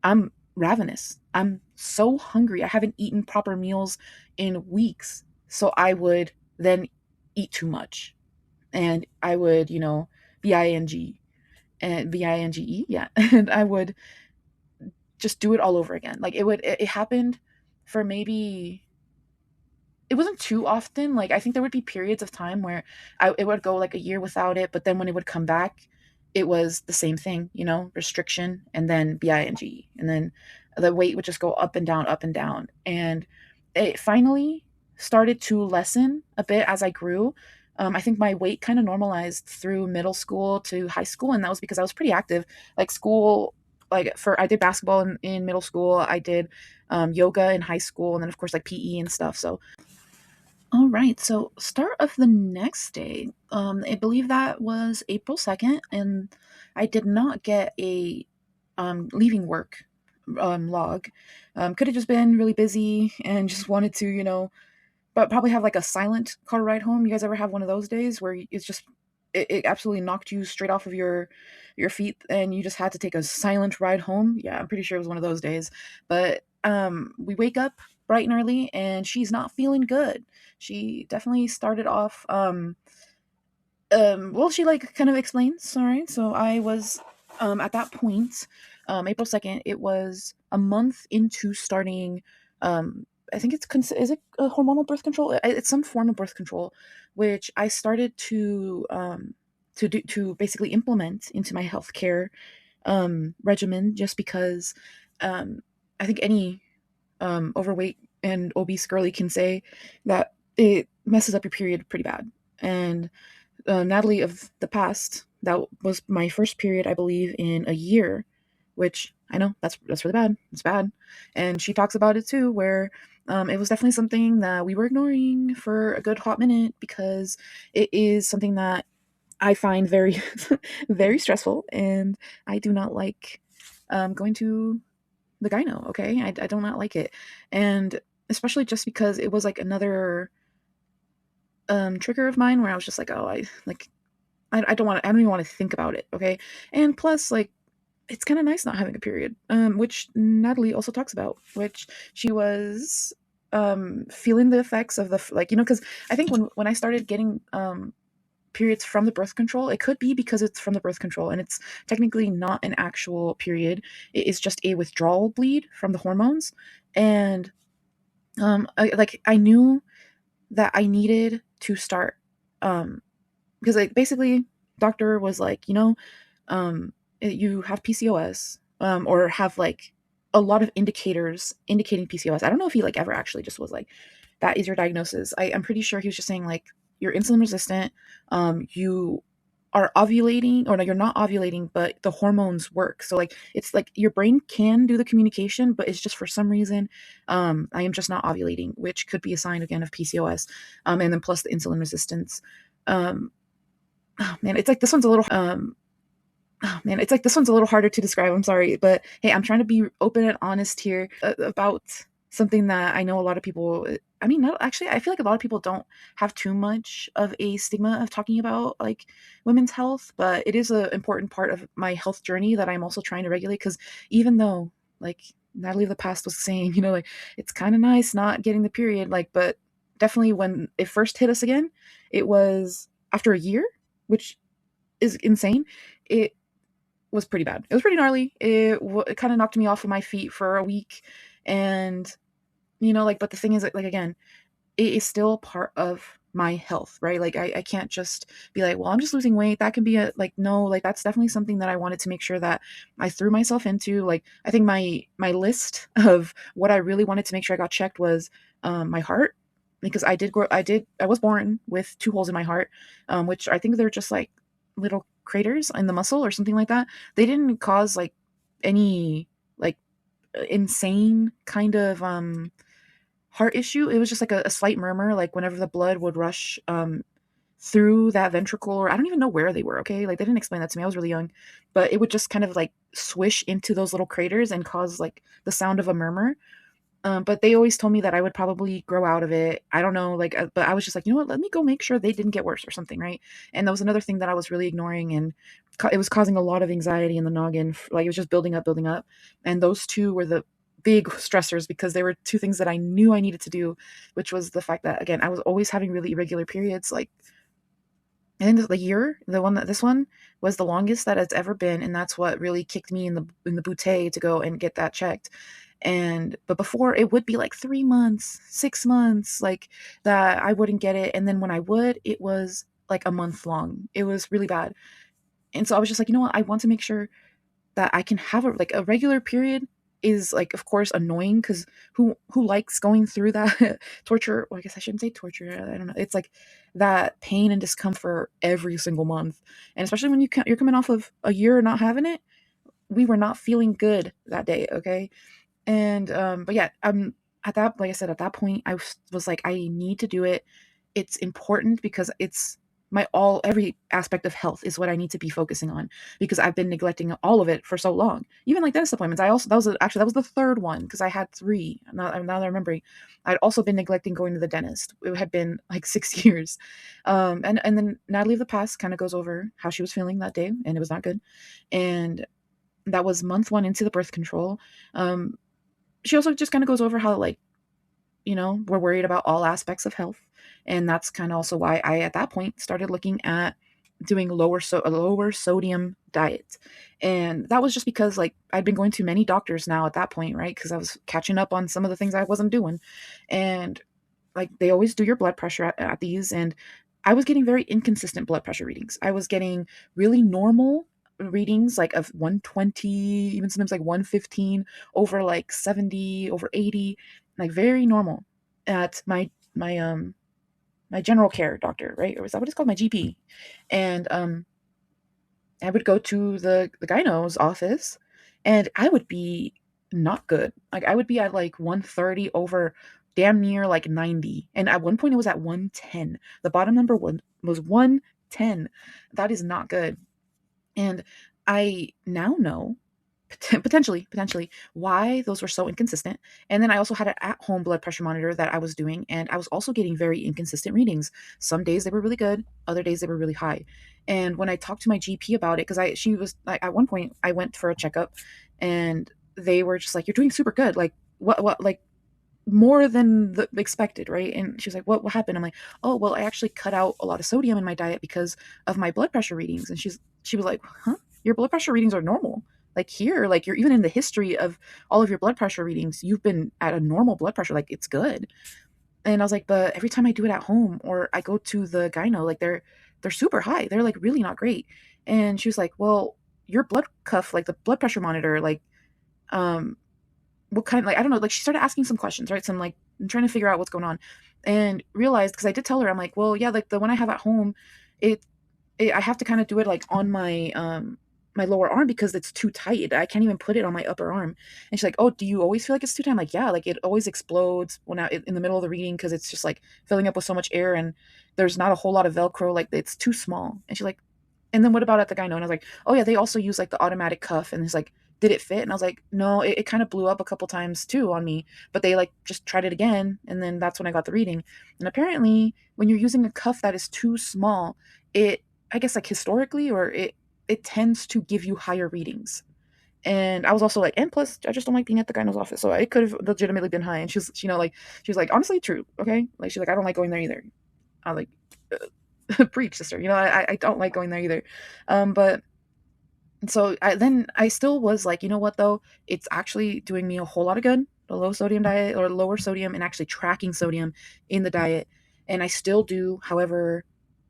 I'm ravenous. I'm so hungry. I haven't eaten proper meals in weeks. So I would then eat too much. And I would, BING and BINGE, yeah. And I would just do it all over again. Like it happened for maybe, it wasn't too often. Like I think there would be periods of time where it would go like a year without it, but then when it would come back, it was the same thing, restriction and then BING, and then the weight would just go up and down, up and down, and it finally started to lessen a bit as I grew. I think my weight kind of normalized through middle school to high school, and that was because I was pretty active. Like school, like I did basketball in middle school. I did yoga in high school, and then of course like PE and stuff. So all right, so start of the next day. I believe that was April 2nd, and I did not get a leaving work log. Could have just been really busy and just wanted to, but probably have like a silent car ride home. You guys ever have one of those days where it's just it absolutely knocked you straight off of your feet and you just had to take a silent ride home? Yeah, I'm pretty sure it was one of those days. But we wake up bright and early and she's not feeling good. She definitely started off well, she like kind of explains. All right, so I was at that point, April 2nd, it was a month into starting. I think is it a hormonal birth control? It's some form of birth control, which I started to basically implement into my healthcare regimen, just because I think any overweight and obese girly can say that it messes up your period pretty bad. And Natalie of the past, that was my first period, I believe, in a year, which I know that's really bad. It's bad, and she talks about it too, where it was definitely something that we were ignoring for a good hot minute because it is something that I find very, very stressful, and I do not like going to the gyno. Okay, I do not like it, and especially just because it was like another trigger of mine where I was just like, oh, I don't want to, I don't even want to think about it. Okay. And plus, like, it's kind of nice not having a period, which Natalie also talks about, which she was feeling the effects of like, because I think when I started getting periods from the birth control, it could be because it's from the birth control and it's technically not an actual period. It is just a withdrawal bleed from the hormones. And I knew that I needed to start because like basically doctor was like, you have PCOS, or have like a lot of indicators indicating PCOS. I don't know if he like ever actually just was like, that is your diagnosis. I'm pretty sure he was just saying like, you're insulin resistant, you are ovulating, or no, you're not ovulating, but the hormones work. So like, it's like your brain can do the communication, but it's just for some reason, I am just not ovulating, which could be a sign again of PCOS. And then plus the insulin resistance. Um, oh man, it's like this one's a little oh man, it's like this one's a little harder to describe. I'm sorry, but hey, I'm trying to be open and honest here about something that I know a lot of people. I mean, not actually. I feel like a lot of people don't have too much of a stigma of talking about like women's health, but it is an important part of my health journey that I'm also trying to regulate. Because even though, like Natalie of the past was saying, like it's kind of nice not getting the period, like, but definitely when it first hit us again, it was after a year, which is insane. It was pretty bad. It was pretty gnarly. It kind of knocked me off of my feet for a week, and like, but the thing is, like again, it is still part of my health, right? Like I can't just be like, well, I'm just losing weight. That can be a like, no, like that's definitely something that I wanted to make sure that I threw myself into. Like I think my list of what I really wanted to make sure I got checked was my heart, because I was born with two holes in my heart, which I think they're just like little craters in the muscle or something like that. They didn't cause like any like insane kind of heart issue. It was just like a slight murmur, like whenever the blood would rush through that ventricle, or I don't even know where they were. Okay, like they didn't explain that to me. I was really young, but it would just kind of like swish into those little craters and cause like the sound of a murmur. But they always told me that I would probably grow out of it. I don't know, like, but I was just like, you know what? Let me go make sure they didn't get worse or something, right? And that was another thing that I was really ignoring, and it was causing a lot of anxiety in the noggin. Like it was just building up, building up, and those two were the big stressors because they were two things that I knew I needed to do, which was the fact that again I was always having really irregular periods, like. And the year, this one was the longest that it's ever been, and that's what really kicked me in the bootay to go and get that checked. But before it would be like 3 months, 6 months, like that I wouldn't get it, and then when I would, it was like a month long. It was really bad, and so I was just like, you know what, I want to make sure that I can have a regular period is like of course annoying because who likes going through that torture? Well, I guess I shouldn't say torture. I don't know. It's like that pain and discomfort every single month, and especially when you're coming off of a year not having it. We were not feeling good that day, okay? And but yeah, at that, like I said, at that point, I was like, I need to do it. It's important because it's my all every aspect of health is what I need to be focusing on, because I've been neglecting all of it for so long. Even like dentist appointments, I also actually that was the third one, because I had three. Now that I'm remembering, I'd also been neglecting going to the dentist. It had been like 6 years. And then Natalie of the past kind of goes over how she was feeling that day, and it was not good. And that was month one into the birth control. Um, she also just kind of goes over how, like, we're worried about all aspects of health. And that's kind of also why I, at that point, started looking at doing a lower sodium diet. And that was just because, like, I'd been going to many doctors now at that point, right? Because I was catching up on some of the things I wasn't doing. And like, they always do your blood pressure at these. And I was getting very inconsistent blood pressure readings. I was getting really normal readings, like of 120, even sometimes like 115, over like 70, over 80, like very normal at my general care doctor, right? Or is that what it's called? My GP. And I would go to the gyno's office, and I would be not good. Like, I would be at like 130 over damn near like 90. And at one point it was at 110. The bottom number one was 110. That is not good. And I now know potentially why those were so inconsistent. And then I also had an at-home blood pressure monitor that I was doing, and I was also getting very inconsistent readings. Some days they were really good, other days they were really high. And when I talked to my GP about it, because she was like, at one point I went for a checkup, and they were just like, "You're doing super good. Like, what like more than the expected, right?" And she was like, what happened? I'm like, "Oh, well, I actually cut out a lot of sodium in my diet because of my blood pressure readings." And she was like, "Huh? Your blood pressure readings are normal. Like, here, like, you're even in the history of all of your blood pressure readings, you've been at a normal blood pressure. Like, it's good." And I was like, "But every time I do it at home or I go to the gyno, like, they're super high. They're like really not great." And she was like, "Well, your blood cuff, like the blood pressure monitor, like, um what kind, like, I don't know." Like, she started asking some questions, right? So I'm trying to figure out what's going on, and realized, because I did tell her, I'm like, "Well, yeah, like the one I have at home, it, I have to kind of do it like on my lower arm because it's too tight. I can't even put it on my upper arm." And she's like, "Oh, do you always feel like it's too tight?" I'm like, "Yeah, like it always explodes when in the middle of the reading, because it's just like filling up with so much air, and there's not a whole lot of Velcro. Like, it's too small." And she's like, "And then what about at the gyno?" And I was like, "Oh yeah, they also use like the automatic cuff." And he's like, "Did it fit?" And I was like, "No, it kind of blew up a couple times too on me, but they like just tried it again, and then that's when I got the reading." And apparently, when you're using a cuff that is too small, it, I guess, like, historically, or it tends to give you higher readings. And I was also like, "And plus, I just don't like being at the gyno's office, so it could have legitimately been high." And like, she was like, "Honestly, true, okay." Like, she's like, "I don't like going there either." I was like, "Preach, sister. I don't like going there either." But so I still was like, "You know what, though? It's actually doing me a whole lot of good, the low sodium diet, or lower sodium, and actually tracking sodium in the diet." And I still do. However,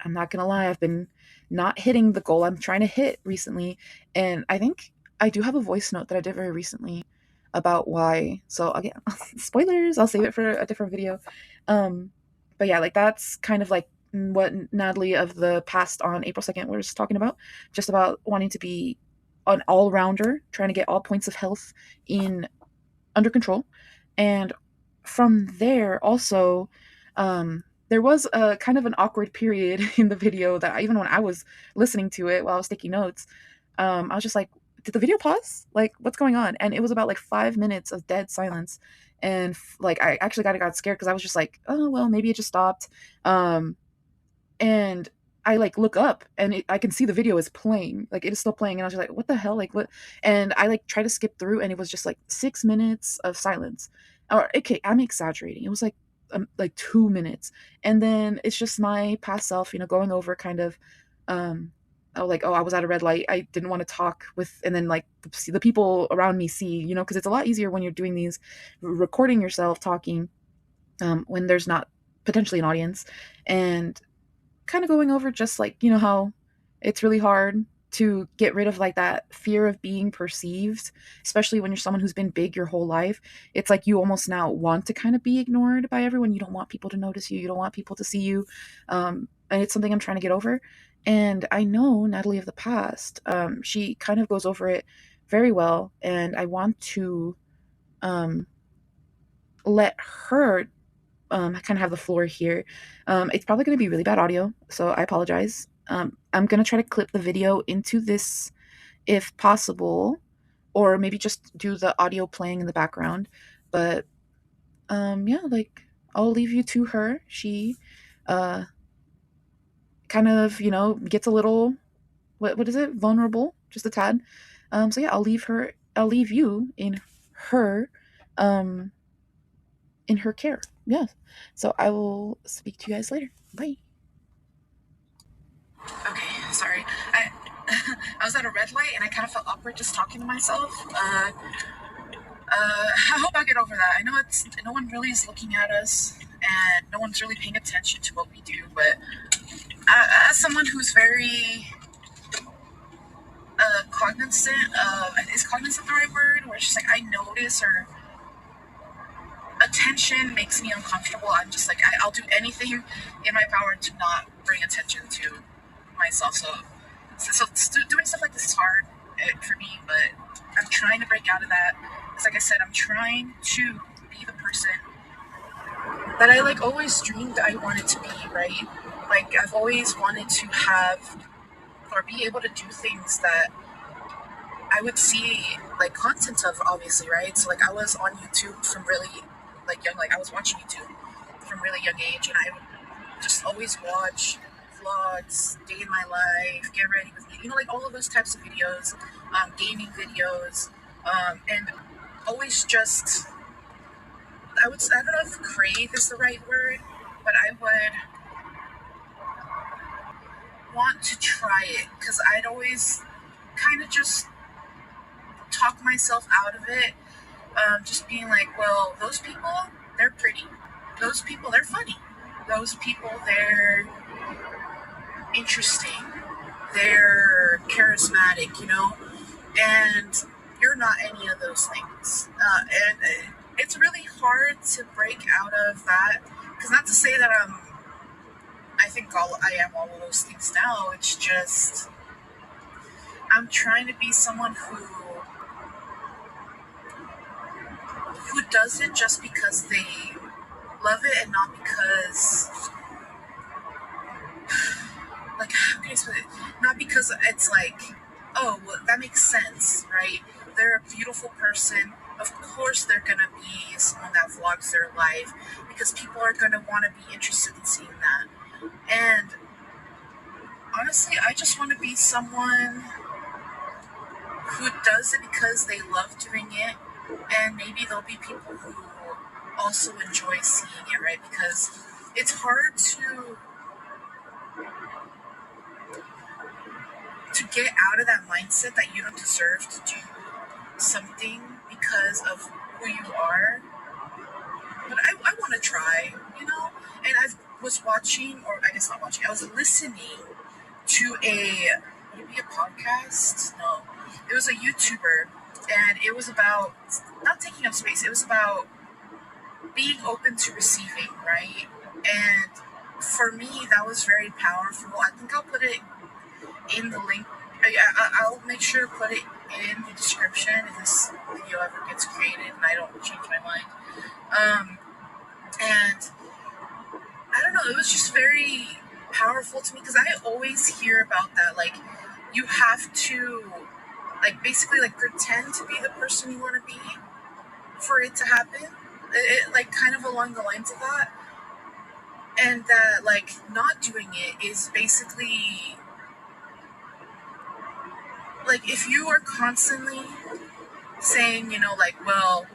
I'm not gonna lie, I've been not hitting the goal I'm trying to hit recently. And I think I do have a voice note that I did very recently about why. So again, spoilers, I'll save it for a different video. Um, but yeah, like, that's kind of like what Natalie of the past on April 2nd was talking about, just about wanting to be an all-rounder, trying to get all points of health in under control. And from there also, there was a kind of an awkward period in the video that even when I was listening to it while I was taking notes, I was just like, "Did the video pause? Like, what's going on?" And it was about like 5 minutes of dead silence. And like, I actually got scared, because I was just like, "Oh, well, maybe it just stopped." And I like look up, and I can see the video is playing, like, it is still playing. And I was just like, "What the hell, like, what?" And I like try to skip through, and it was just like 6 minutes of silence. Or, okay, I'm exaggerating, it was like 2 minutes. And then it's just my past self, going over kind of, oh, like, "Oh, I was at a red light, I didn't want to talk with," and then like the people around me see, because it's a lot easier when you're doing these, recording yourself talking, when there's not potentially an audience. And kind of going over just like, how it's really hard to get rid of like that fear of being perceived, especially when you're someone who's been big your whole life. It's like you almost now want to kind of be ignored by everyone. You don't want people to notice you. You don't want people to see you. And it's something I'm trying to get over. And I know Natalie of the past, she kind of goes over it very well. And I want to, let her kind of have the floor here. It's probably going to be really bad audio, so I apologize. I'm going to try to clip the video into this if possible, or maybe just do the audio playing in the background. But yeah, like I'll leave you to her. She uh, kind of, gets a little, what is it, vulnerable, just a tad. So yeah, I'll leave you her, um, in her care. Yeah. So I will speak to you guys later. Bye. Okay, sorry. I was at a red light and I kind of felt awkward just talking to myself. I hope I get over that. I know no one really is looking at us, and no one's really paying attention to what we do. But as someone who's very cognizant of, is cognizant the right word? Where it's just like I notice, or attention makes me uncomfortable. I'm just like I'll do anything in my power to not bring attention to myself. So doing stuff like this is hard for me, but I'm trying to break out of that. Because like I said, I'm trying to be the person that I like always dreamed I wanted to be, right? Like I've always wanted to have or be able to do things that I would see like content of, obviously, right? So like I was on YouTube from really like young, like I was watching YouTube from really young age, and I would just always watch vlogs, day in my life, get ready with me, like all of those types of videos, gaming videos, and always just I don't know if crave is the right word, but I would want to try it because I'd always kind of just talk myself out of it, just being like, well, those people, they're pretty. Those people, they're funny. Those people, they're interesting. They're charismatic, and you're not any of those things. And it's really hard to break out of that, because not to say that I think I am all of those things now. It's just I'm trying to be someone who does it just because they love it, and not because, like, how can I explain it? Not because it's like, oh, well, that makes sense, right? They're a beautiful person. Of course, they're gonna be someone that vlogs their life because people are gonna want to be interested in seeing that. And honestly, I just want to be someone who does it because they love doing it, and maybe there'll be people who also enjoy seeing it, right? Because it's hard to get out of that mindset that you don't deserve to do something because of who you are. But I want to try, And I was watching, or I guess not watching, I was listening to maybe a podcast? No. It was a YouTuber, and it was about not taking up space, it was about being open to receiving, right? And for me, that was very powerful. I think I'll put it in the link. I'll make sure to put it in the description if this video ever gets created and I don't change my mind. And I don't know, it was just very powerful to me because I always hear about that. Like, you have to, like, basically, like, pretend to be the person you want to be for it to happen. Like, kind of along the lines of that. And that, like, not doing it is basically, like, if you are constantly saying, like, well,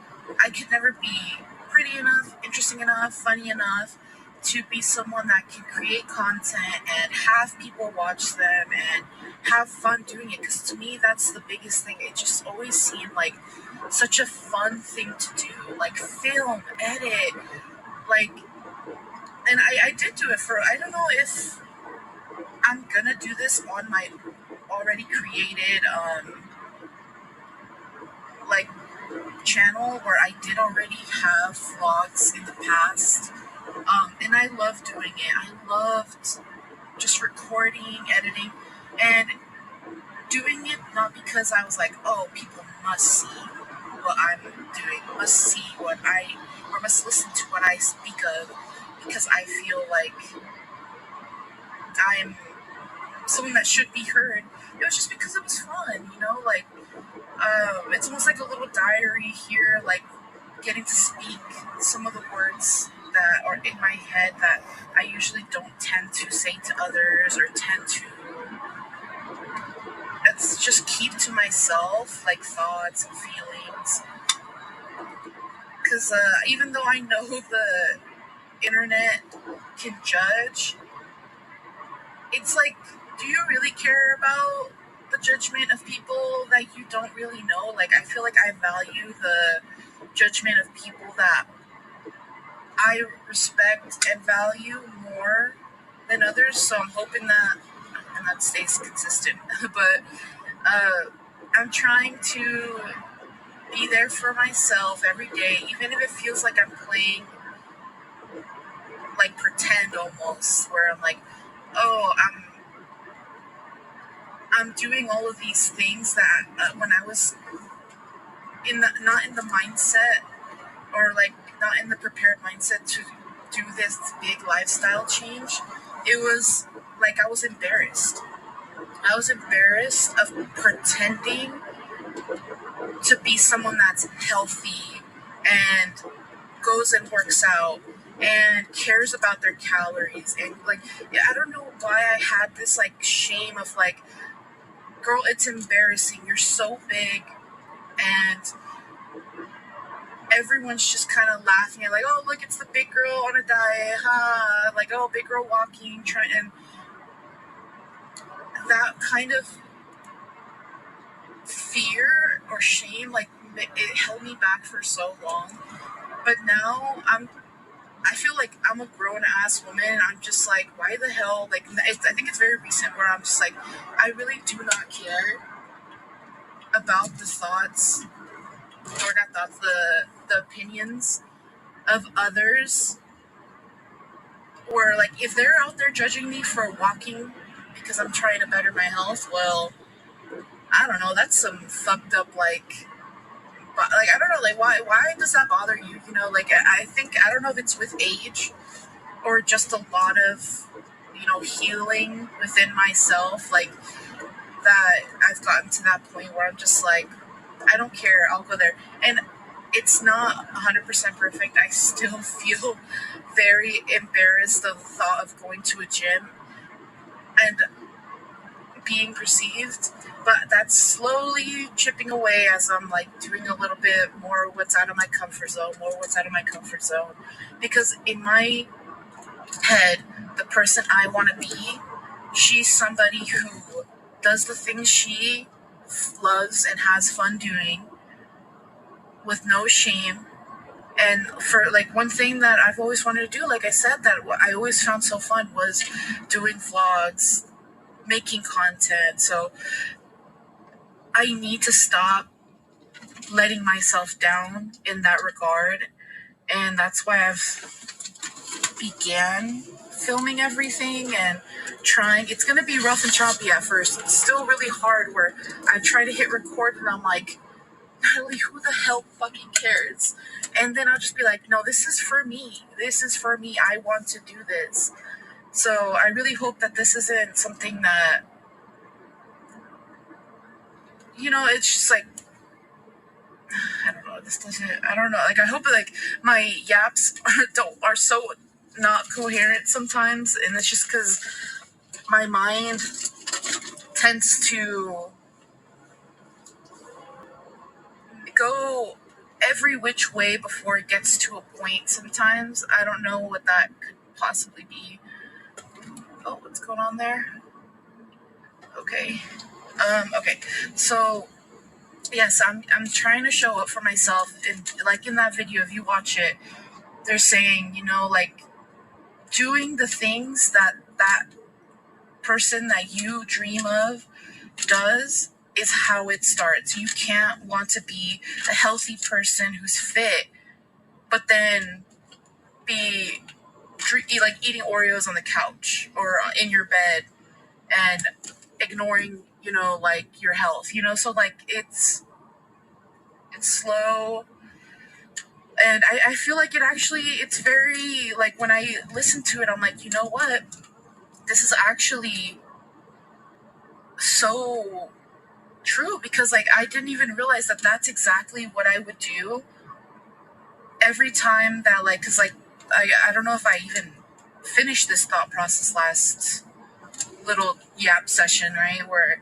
I could never be pretty enough, interesting enough, funny enough to be someone that can create content and have people watch them and have fun doing it. Because to me, that's the biggest thing. It just always seemed like such a fun thing to do, like film, edit, like, and I did do it for, I don't know if I'm gonna do this on my already created, like, channel where I did already have vlogs in the past. And I loved doing it. I loved just recording, editing, and doing it not because I was like, oh, people must see what I'm doing, must see or must listen to what I speak of. because I feel like I'm someone that should be heard. It was just because it was fun, like, it's almost like a little diary here, like getting to speak some of the words that are in my head that I usually don't tend to say to others, or tend to just keep to myself, like thoughts and feelings. Because even though I know the internet can judge, it's like, do you really care about the judgment of people that you don't really know? Like, I feel like I value the judgment of people that I respect and value more than others. So I'm hoping that, and that stays consistent. But I'm trying to be there for myself every day, even if it feels like I'm playing like pretend almost, where I'm like, oh, I'm doing all of these things that when I was not in the mindset, or like not in the prepared mindset to do this big lifestyle change, it was like I was embarrassed. I was embarrassed of pretending to be someone that's healthy and goes and works out and cares about their calories, and like, I don't know why I had this like shame of like, girl, it's embarrassing, you're so big, and everyone's just kind of laughing at like, oh, look, it's the big girl on a diet, ha, like, oh, big girl walking, trying. And that kind of fear or shame, like, it held me back for so long. But now I feel like I'm a grown ass woman, and I'm just like, why the hell? Like, I think it's very recent where I'm just like, I really do not care about the thoughts, or not thoughts, the opinions of others, or like, if they're out there judging me for walking because I'm trying to better my health, well, I don't know, that's some fucked up, like, I don't know, like, why does that bother you? Like, I think, I don't know if it's with age or just a lot of, healing within myself, like, that I've gotten to that point where I'm just like, I don't care, I'll go there. And it's not 100% perfect. I still feel very embarrassed of the thought of going to a gym and being perceived, but that's slowly chipping away as I'm like doing a little bit more what's out of my comfort zone, because in my head, the person I want to be, she's somebody who does the things she loves and has fun doing with no shame. And for like, one thing that I've always wanted to do, like I said, that I always found so fun, was doing vlogs, making content. So I need to stop letting myself down in that regard. And that's why I've began filming everything and trying. It's going to be rough and choppy at first. It's still really hard, where I try to hit record and I'm like, Natalie, who the hell fucking cares? And then I'll just be like, no, this is for me. This is for me. I want to do this. So I really hope that this isn't something that, it's just like, I don't know, this doesn't, I don't know. Like, I hope that, like, my yaps are so not coherent sometimes. And it's just because my mind tends to go every which way before it gets to a point sometimes. I don't know what that could possibly be. Oh, what's going on there? Okay. Okay. So, yes, I'm trying to show up for myself. And like in that video, if you watch it, they're saying, like, doing the things that person that you dream of does is how it starts. You can't want to be a healthy person who's fit, but then be like eating Oreos on the couch or in your bed and ignoring, like, your health, so like, it's slow And I feel like it's very, like, when I listen to it, I'm like, you know what? This is actually so true, because, like, I didn't even realize that that's exactly what I would do every time that, like, because, like, I don't know if I even finished this thought process last little yap session, right? Where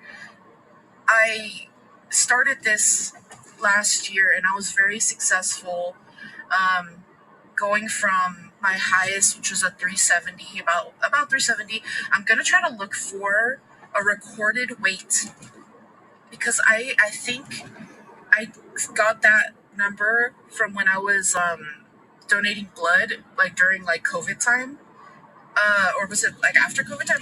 I started this last year and I was very successful, um, going from my highest, which was a 370, about 370. I'm gonna try to look for a recorded weight, because I think I got that number from when I was donating blood, like during like COVID time, or was it like after COVID time?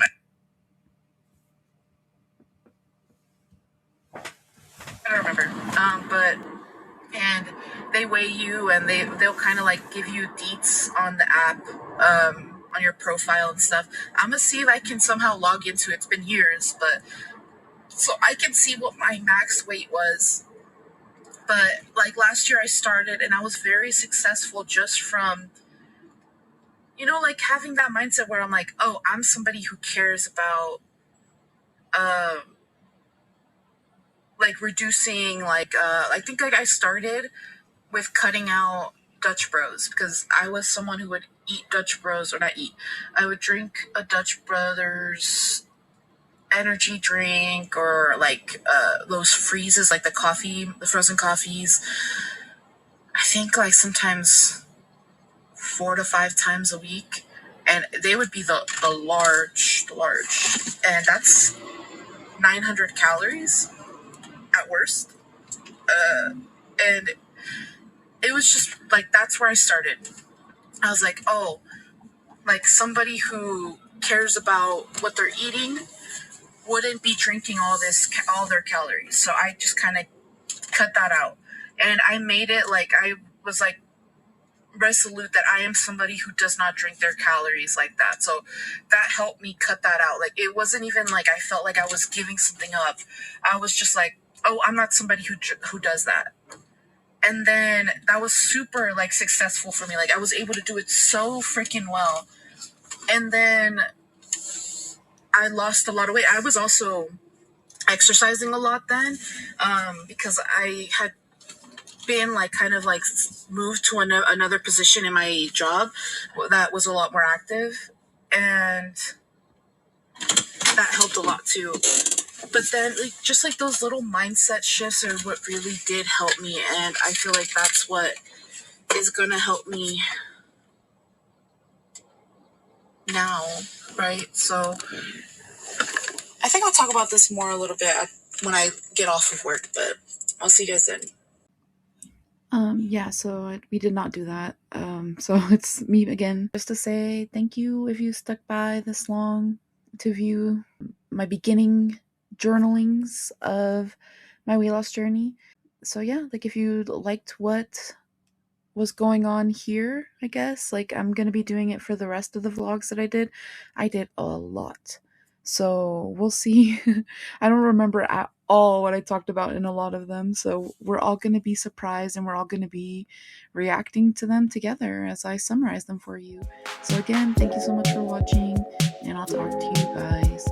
I don't remember. But and they weigh you, and they'll kind of like give you deets on the app, on your profile and stuff. I'm gonna see if I can somehow log into it. It's been years, but so I can see what my max weight was. But like last year I started and I was very successful just from, like, having that mindset where I'm like, oh, I'm somebody who cares about um like reducing, like, I think, like, I started with cutting out Dutch Bros, because I was someone who would eat Dutch Bros, or not eat. I would drink a Dutch Brothers energy drink, or like those freezes, like the frozen coffees. I think like sometimes 4 to 5 times a week, and they would be the large, and that's 900 calories at worst. And it was just like, that's where I started. I was like, oh, like, somebody who cares about what they're eating wouldn't be drinking all their calories. So I just kind of cut that out, and I made it like, I was like resolute that I am somebody who does not drink their calories like that. So that helped me cut that out. Like, it wasn't even like I felt like I was giving something up. I was just like, oh, I'm not somebody who does that. And then that was super, like, successful for me. Like, I was able to do it so freaking well. And then I lost a lot of weight. I was also exercising a lot then, because I had been, like, kind of like moved to another position in my job that was a lot more active, and that helped a lot too. But then, like, just like those little mindset shifts are what really did help me, and I feel like that's what is gonna help me now, right? So I think I'll talk about this more a little bit when I get off of work, but I'll see you guys then. Yeah, so we did not do that. So it's me again, just to say thank you if you stuck by this long to view my beginning journalings of my weight loss journey. So yeah, like, if you liked what was going on here, I guess, like, I'm gonna be doing it for the rest of the vlogs that I did. I did a lot. So we'll see. I don't remember at all what I talked about in a lot of them. So we're all going to be surprised, and we're all going to be reacting to them together as I summarize them for you. So again, thank you so much for watching, and I'll talk to you guys